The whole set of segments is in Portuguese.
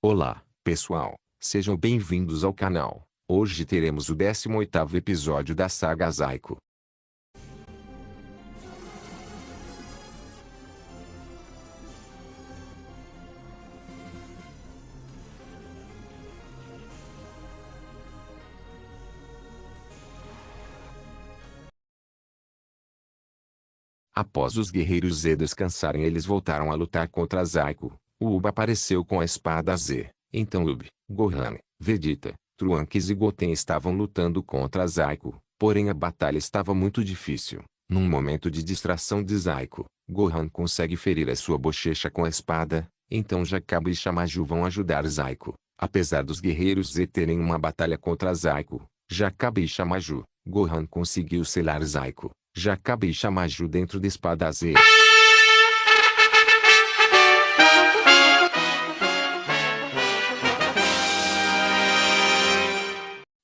Olá, pessoal, sejam bem-vindos ao canal. Hoje teremos o 18º episódio da saga Zaiko. Após os guerreiros Z descansarem, eles voltaram a lutar contra Zaiko. O Uba apareceu com a espada Z. Então Ub, Gohan, Vegeta, Trunks e Goten estavam lutando contra Zaiko, porém a batalha estava muito difícil. Num momento de distração de Zaiko, Gohan consegue ferir a sua bochecha com a espada, então Jakaba e Shamaju vão ajudar Zaiko. Apesar dos guerreiros Z terem uma batalha contra Zaiko, Jakaba e Shamaju, Gohan conseguiu selar Zaiko, Jakaba e Shamaju dentro da espada Z.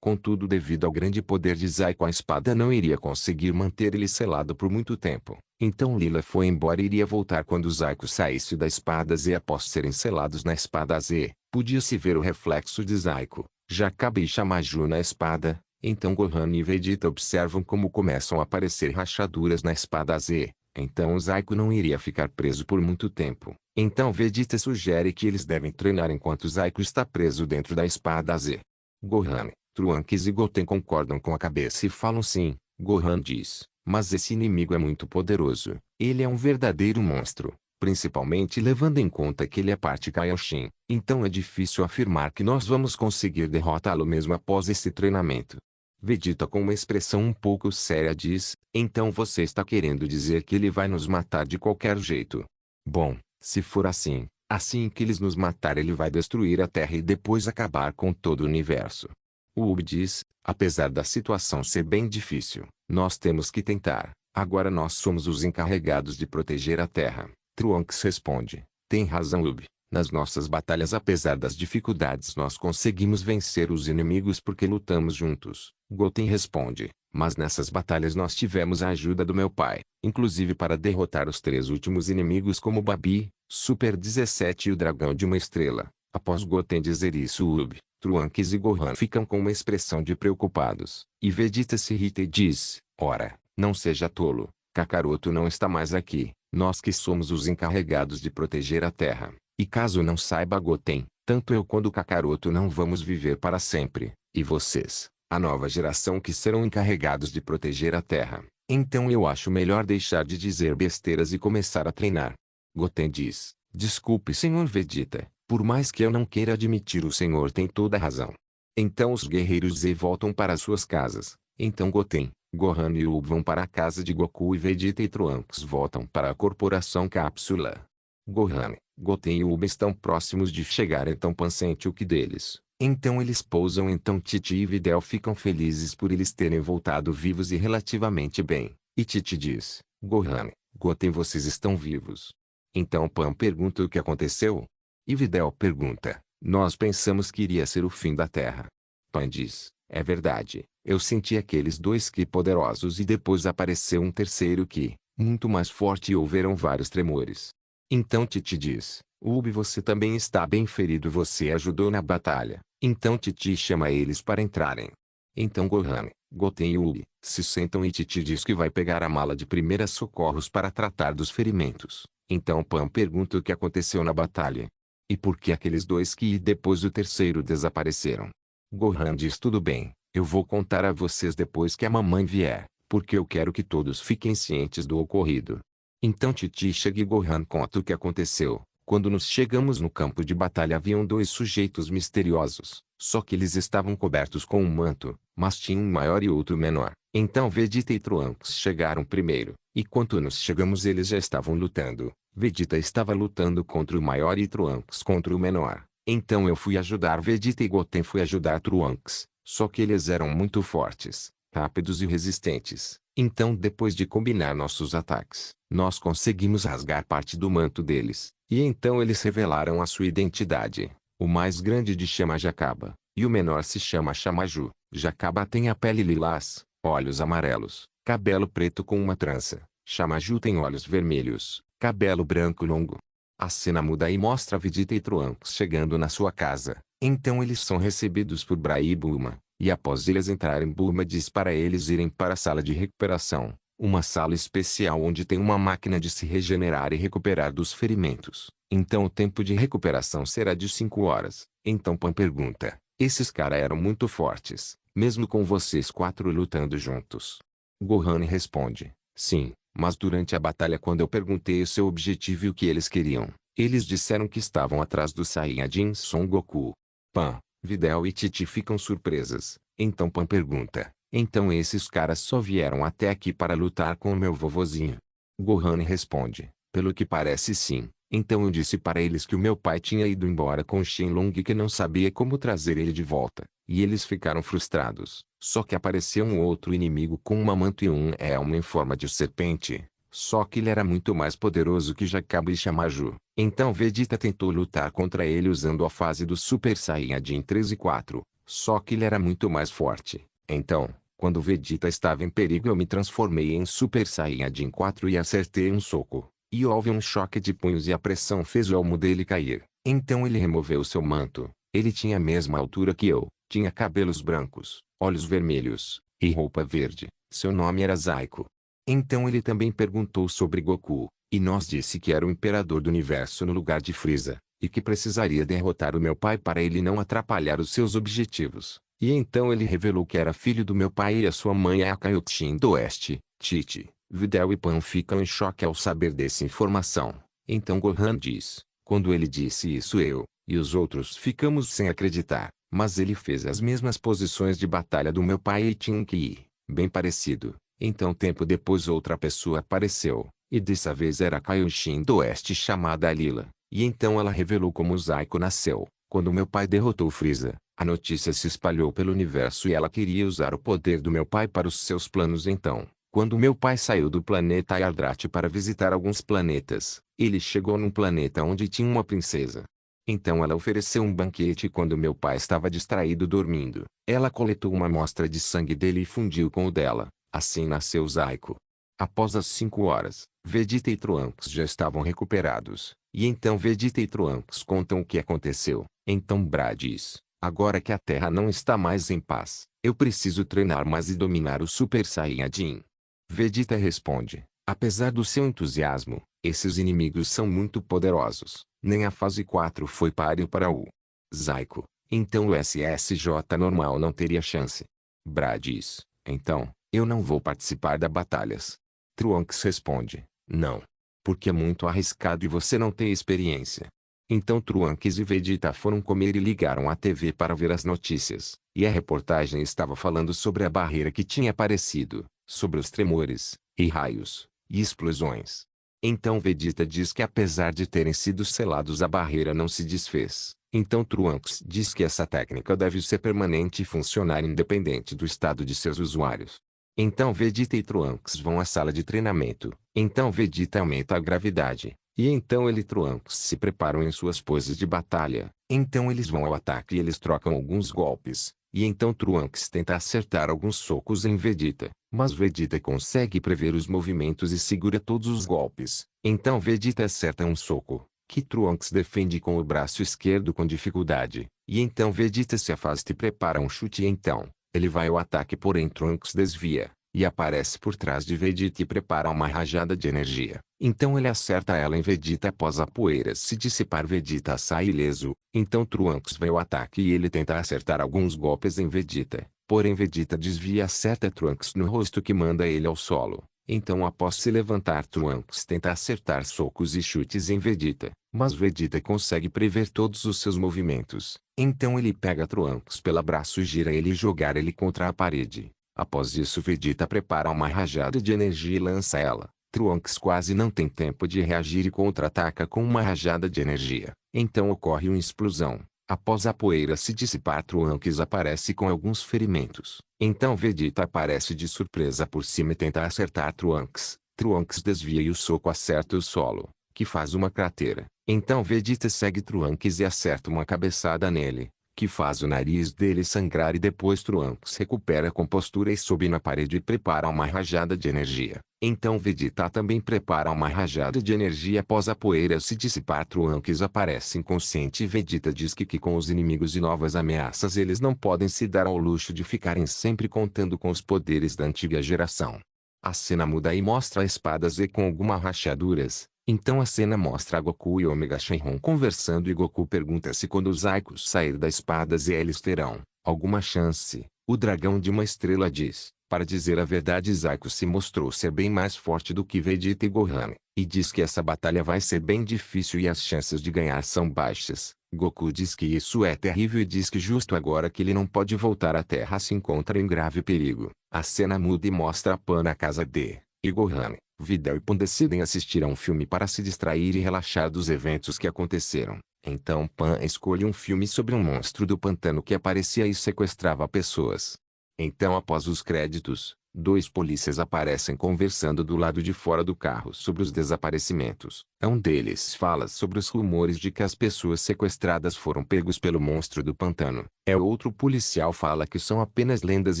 Contudo, devido ao grande poder de Zaiko, a espada não iria conseguir manter ele selado por muito tempo. Então Lila foi embora e iria voltar quando Zaiko saísse da espada Z. Após serem selados na espada Z, podia-se ver o reflexo de Zaiko, Jakaba e Shamaju na espada. Então Gohan e Vegeta observam como começam a aparecer rachaduras na espada Z. Então Zaiko não iria ficar preso por muito tempo. Então Vegeta sugere que eles devem treinar enquanto Zaiko está preso dentro da espada Z. Gohan, Trunks e Goten concordam com a cabeça e falam sim. Gohan diz, mas esse inimigo é muito poderoso. Ele é um verdadeiro monstro, principalmente levando em conta que ele é parte Kaioshin. Então é difícil afirmar que nós vamos conseguir derrotá-lo mesmo após esse treinamento. Vegeta, com uma expressão um pouco séria, diz, então você está querendo dizer que ele vai nos matar de qualquer jeito? Bom, se for assim, assim que eles nos matar ele vai destruir a Terra e depois acabar com todo o universo. O Ub diz, apesar da situação ser bem difícil, nós temos que tentar. Agora nós somos os encarregados de proteger a Terra. Trunks responde, tem razão Ub. Nas nossas batalhas, apesar das dificuldades, nós conseguimos vencer os inimigos porque lutamos juntos. Goten responde, mas nessas batalhas nós tivemos a ajuda do meu pai, inclusive para derrotar os 3 últimos inimigos como Babi, Super 17 e o Dragão de uma Estrela. Após Goten dizer isso, Ub, Trunks e Gohan ficam com uma expressão de preocupados. E Vegeta se irrita e diz, ora, não seja tolo, Kakaroto não está mais aqui, nós que somos os encarregados de proteger a Terra. E caso não saiba Goten, tanto eu quanto Kakaroto não vamos viver para sempre, e vocês, a nova geração que serão encarregados de proteger a Terra. Então eu acho melhor deixar de dizer besteiras e começar a treinar. Goten diz, desculpe Senhor Vegeta, por mais que eu não queira admitir, o senhor tem toda a razão. Então os guerreiros Z voltam para suas casas. Então Goten, Gohan e Ub vão para a casa de Goku e Vegeta e Trunks voltam para a Corporação Cápsula. Gohan, Goten e Ub estão próximos de chegar, então Pan sente o que deles. Então eles pousam, então Titi e Videl ficam felizes por eles terem voltado vivos e relativamente bem. E Titi diz, Gohan, Goten, vocês estão vivos. Então Pan pergunta o que aconteceu. E Videl pergunta, nós pensamos que iria ser o fim da Terra. Pan diz, é verdade, eu senti aqueles 2 Ki poderosos e depois apareceu um terceiro Ki, muito mais forte, e houveram vários tremores. Então Titi diz, Ub, você também está bem ferido, você ajudou na batalha. Então Titi chama eles para entrarem. Então Gohan, Goten e Ub se sentam e Titi diz que vai pegar a mala de primeiros socorros para tratar dos ferimentos. Então Pan pergunta o que aconteceu na batalha. E por que aqueles 2 Ki depois o terceiro desapareceram. Gohan diz, tudo bem, eu vou contar a vocês depois que a mamãe vier, porque eu quero que todos fiquem cientes do ocorrido. Então Titi chega e Gohan conta o que aconteceu. Quando nos chegamos no campo de batalha haviam 2 sujeitos misteriosos, só que eles estavam cobertos com um manto, mas tinham um maior e outro menor. Então Vegeta e Trunks chegaram primeiro, e quando nos chegamos eles já estavam lutando. Vegeta estava lutando contra o maior e Trunks contra o menor. Então eu fui ajudar Vegeta e Goten foi ajudar Trunks, só que eles eram muito fortes, rápidos e resistentes. Então depois de combinar nossos ataques, nós conseguimos rasgar parte do manto deles. E então eles revelaram a sua identidade. O mais grande de chama Jakaba, e o menor se chama Shamaju. Jakaba tem a pele lilás, olhos amarelos, cabelo preto com uma trança. Shamaju tem olhos vermelhos, cabelo branco longo. A cena muda e mostra Vegeta e Trunks chegando na sua casa. Então eles são recebidos por Braa e Bulma, e após eles entrarem Bulma diz para eles irem para a sala de recuperação, uma sala especial onde tem uma máquina de se regenerar e recuperar dos ferimentos. Então o tempo de recuperação será de 5 horas. Então Pan pergunta, esses caras eram muito fortes, mesmo com vocês 4 lutando juntos? Gohan responde, sim, mas durante a batalha quando eu perguntei o seu objetivo e o que eles queriam, eles disseram que estavam atrás do Saiyajin Son Goku. Pan, Videl e Titi ficam surpresas. Então Pan pergunta, então esses caras só vieram até aqui para lutar com o meu vovozinho? Gohan responde, pelo que parece sim. Então eu disse para eles que o meu pai tinha ido embora com Shenlong e que não sabia como trazer ele de volta. E eles ficaram frustrados. Só que apareceu um outro inimigo com uma manto e um elmo em forma de serpente. Só que ele era muito mais poderoso que Jacob e Shamaju. Então Vegeta tentou lutar contra ele usando a fase do Super Saiyajin 3 e 4. Só que ele era muito mais forte. Então, quando Vegeta estava em perigo eu me transformei em Super Saiyajin 4 e acertei um soco. E houve um choque de punhos e a pressão fez o elmo dele cair. Então ele removeu seu manto. Ele tinha a mesma altura que eu, tinha cabelos brancos, olhos vermelhos, e roupa verde. Seu nome era Zaiko. Então ele também perguntou sobre Goku, e nós disse que era o imperador do universo no lugar de Frieza, e que precisaria derrotar o meu pai para ele não atrapalhar os seus objetivos. E então ele revelou que era filho do meu pai e a sua mãe é a Kaioshin do Oeste. Titi, Videl e Pan ficam em choque ao saber dessa informação. Então Gohan diz, quando ele disse isso eu, e os outros ficamos sem acreditar, mas ele fez as mesmas posições de batalha do meu pai e tinha que ir, bem parecido. Então tempo depois outra pessoa apareceu, e dessa vez era a Kaioshin do Oeste chamada Lila, e então ela revelou como Zaiko nasceu. Quando meu pai derrotou Frieza, a notícia se espalhou pelo universo e ela queria usar o poder do meu pai para os seus planos então. Quando meu pai saiu do planeta Yardrati para visitar alguns planetas, ele chegou num planeta onde tinha uma princesa. Então ela ofereceu um banquete e quando meu pai estava distraído dormindo, ela coletou uma amostra de sangue dele e fundiu com o dela. Assim nasceu Zaiko. Após as 5 horas, Vegeta e Trunks já estavam recuperados. E então Vegeta e Trunks contam o que aconteceu. Então Braa diz, agora que a Terra não está mais em paz, eu preciso treinar mais e dominar o Super Saiyajin. Vegeta responde, apesar do seu entusiasmo, esses inimigos são muito poderosos. Nem a fase 4 foi páreo para o Zaiko. Então o SSJ normal não teria chance. Braa diz, então, eu não vou participar das batalhas. Trunks responde, não. Porque é muito arriscado e você não tem experiência. Então Trunks e Vegeta foram comer e ligaram a TV para ver as notícias. E a reportagem estava falando sobre a barreira que tinha aparecido, sobre os tremores, e raios, e explosões. Então Vegeta diz que apesar de terem sido selados a barreira não se desfez. Então Trunks diz que essa técnica deve ser permanente e funcionar independente do estado de seus usuários. Então Vegeta e Trunks vão à sala de treinamento. Então Vegeta aumenta a gravidade. E então ele e Trunks se preparam em suas poses de batalha. Então eles vão ao ataque e eles trocam alguns golpes. E então Trunks tenta acertar alguns socos em Vegeta. Mas Vegeta consegue prever os movimentos e segura todos os golpes. Então Vegeta acerta um soco, que Trunks defende com o braço esquerdo com dificuldade. E então Vegeta se afasta e prepara um chute e então, ele vai ao ataque porém Trunks desvia, e aparece por trás de Vegeta e prepara uma rajada de energia. Então ele acerta ela em Vegeta após a poeira se dissipar Vegeta sai ileso. Então Trunks vai ao ataque e ele tenta acertar alguns golpes em Vegeta. Porém Vegeta desvia e acerta Trunks no rosto que manda ele ao solo. Então após se levantar Trunks tenta acertar socos e chutes em Vegeta. Mas Vegeta consegue prever todos os seus movimentos. Então ele pega Trunks pelo braço e gira ele e jogar ele contra a parede. Após isso Vegeta prepara uma rajada de energia e lança ela. Trunks quase não tem tempo de reagir e contra-ataca com uma rajada de energia. Então ocorre uma explosão. Após a poeira se dissipar Trunks aparece com alguns ferimentos. Então Vegeta aparece de surpresa por cima e tenta acertar Trunks. Trunks desvia e o soco acerta o solo, que faz uma cratera. Então Vegeta segue Trunks e acerta uma cabeçada nele, que faz o nariz dele sangrar e depois Trunks recupera a compostura e sobe na parede e prepara uma rajada de energia. Então Vegeta também prepara uma rajada de energia após a poeira se dissipar. Trunks aparece inconsciente e Vegeta diz que com os inimigos e novas ameaças eles não podem se dar ao luxo de ficarem sempre contando com os poderes da antiga geração. A cena muda e mostra a espada Z com algumas rachaduras. Então a cena mostra Goku e Omega Shenron conversando e Goku pergunta se quando os Zaicos sair da espada Z eles terão alguma chance. O dragão de uma estrela diz: para dizer a verdade, Zaiko se mostrou ser bem mais forte do que Vegeta e Gohan, e diz que essa batalha vai ser bem difícil e as chances de ganhar são baixas. Goku diz que isso é terrível e diz que justo agora que ele não pode voltar à Terra se encontra em grave perigo. A cena muda e mostra a Pan na casa de e Gohan, Videl e Pan decidem assistir a um filme para se distrair e relaxar dos eventos que aconteceram. Então Pan escolhe um filme sobre um monstro do pantano que aparecia e sequestrava pessoas. Então após os créditos, dois polícias aparecem conversando do lado de fora do carro sobre os desaparecimentos. Um deles fala sobre os rumores de que as pessoas sequestradas foram pegos pelo monstro do pantano. Outro policial fala que são apenas lendas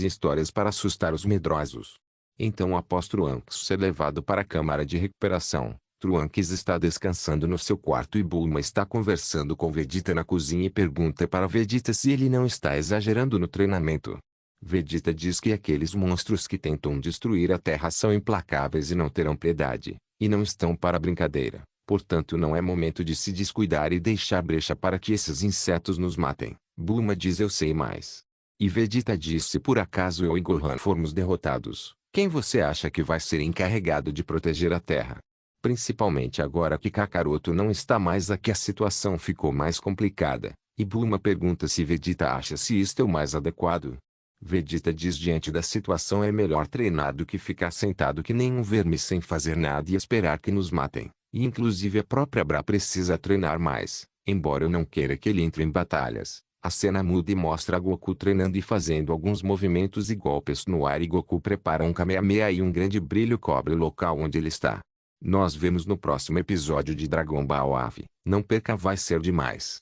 e histórias para assustar os medrosos. Então após Trunks ser levado para a câmara de recuperação, Trunks está descansando no seu quarto e Bulma está conversando com Vegeta na cozinha e pergunta para Vegeta se ele não está exagerando no treinamento. Vegeta diz que aqueles monstros que tentam destruir a Terra são implacáveis e não terão piedade, e não estão para brincadeira, portanto não é momento de se descuidar e deixar brecha para que esses insetos nos matem. Bulma diz: eu sei mais. E Vegeta diz: se por acaso eu e Gohan formos derrotados, quem você acha que vai ser encarregado de proteger a Terra? Principalmente agora que Kakaroto não está mais aqui, a situação ficou mais complicada, e Bulma pergunta se Vegeta acha se isto é o mais adequado. Vegeta diz: diante da situação é melhor treinar do que ficar sentado que nem um verme sem fazer nada e esperar que nos matem. E inclusive a própria Bra precisa treinar mais, embora eu não queira que ele entre em batalhas. A cena muda e mostra Goku treinando e fazendo alguns movimentos e golpes no ar e Goku prepara um Kamehameha e um grande brilho cobre o local onde ele está. Nós vemos no próximo episódio de Dragon Ball AV. Não perca, vai ser demais.